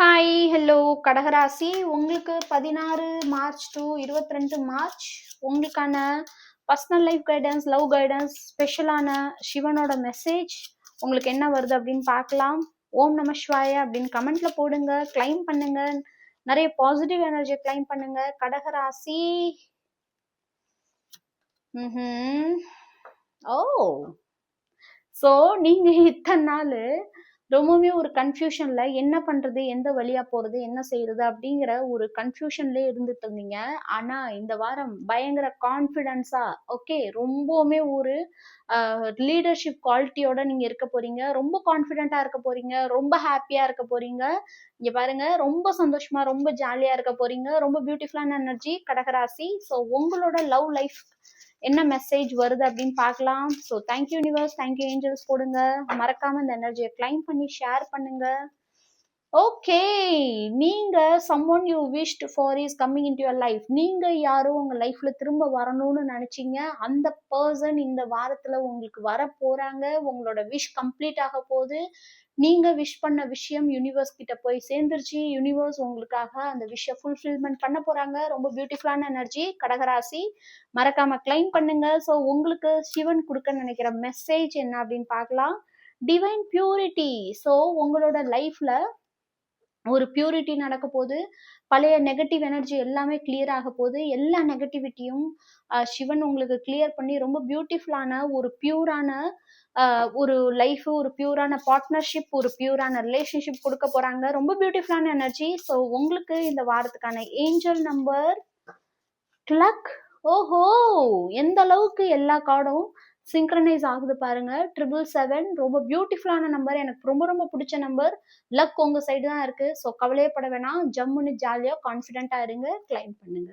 Hi, hello கடகராசி. உங்களுக்கு 16 March to 22 March உங்களுக்கான personal life guidance, love guidance, ஸ்பெஷலான சிவனோட மெசேஜ் உங்களுக்கு என்ன வருது அப்படின்னு பார்க்கலாம். ஓம் நம சிவாய அப்படின்னு கமெண்ட்ல போடுங்க, கிளைம் பண்ணுங்க, நிறைய பாசிட்டிவ் எனர்ஜியை கிளைம் பண்ணுங்க கடகராசி. ஓ ஸோ நீங்க இத்தனை நாள் ரொம்பவுமே ஒரு கன்ஃபியூஷன்ல என்ன பண்றது, எந்த வழியா போறது, என்ன செய்யறது அப்படிங்கிற ஒரு கன்ஃபியூஷன்ல இருந்துட்டு இருந்தீங்க. ஆனா இந்த வாரம் பயங்கர கான்ஃபிடென்ஸா, ஓகே, ரொம்பவுமே ஒரு லீடர்ஷிப் குவாலிட்டியோட நீங்க இருக்க போறீங்க. ரொம்ப கான்ஃபிடென்ட்டா இருக்க போறீங்க. ரொம்ப ஹாப்பியா இருக்க போறீங்க. இங்க பாருங்க, ரொம்ப சந்தோஷமா, ரொம்ப ஜாலியா இருக்க போறீங்க. ரொம்ப பியூட்டிஃபுல்லான எனர்ஜி கடகராசி. ஸோ உங்களோட லவ் லைஃப் என்ன மெசேஜ் வருது அப்படின்னு பார்க்கலாம். So thank you universe, thank you angels போடுங்க. மறக்காம இந்த எனர்ஜியை கிளைம் பண்ணி ஷேர் பண்ணுங்க. ஓகே, நீங்க someone you wished for is coming into your life. நீங்க யாரும் உங்க லைஃப்ல திரும்ப வரணும்னு நினைச்சீங்க, அந்த பர்சன் இந்த வாரத்துல உங்களுக்கு வர போறாங்க. உங்களோட விஷ் கம்ப்ளீட் ஆக போகுது. நீங்க விஷ் பண்ண விஷயம் யூனிவர்ஸ் கிட்ட போய் சேர்ந்துருச்சு. யூனிவர்ஸ் உங்களுக்காக அந்த விஷயம் ஃபுல்ஃபில்மெண்ட் பண்ண போறாங்க. ரொம்ப பியூட்டிஃபுல்லான எனர்ஜி கடகராசி. மறக்காம கிளைம் பண்ணுங்க. ஸோ உங்களுக்கு சிவன் கொடுக்க நினைக்கிற மெசேஜ் என்ன அப்படின்னு பார்க்கலாம். Divine purity. ஸோ உங்களோட லைஃப்ல ஒரு பியூரிட்டி நடக்க போகுது. பழைய நெகட்டிவ் எனர்ஜி எல்லாமே கிளியர் ஆக போகுது. எல்லா நெகட்டிவிட்டியும் சிவன் உங்களுக்கு கிளியர் பண்ணி ரொம்ப பியூட்டிஃபுல்லான ஒரு பியூரான ஒரு லைஃப், ஒரு பியூரான பார்ட்னர்ஷிப், ஒரு பியூரான ரிலேஷன்ஷிப் கொடுக்க போறாங்க. ரொம்ப பியூட்டிஃபுல்லான எனர்ஜி. ஸோ உங்களுக்கு இந்த வாரத்துக்கான ஏஞ்சல் நம்பர் கிளக். ஓஹோ, எந்த அளவுக்கு எல்லா கார்டும் சிங்க்ரனைஸ் ஆகுது பாருங்க. 777 ரொம்ப பியூட்டிஃபுல்லான நம்பர். எனக்கு ரொம்ப ரொம்ப பிடிச்ச நம்பர். லக் உங்க சைடு தான் இருக்கு. ஸோ கவலையே பட வேணாம். ஜம்முன்னு ஜாலியா கான்ஃபிடென்ட்டா இருங்க. கிளைம் பண்ணுங்க.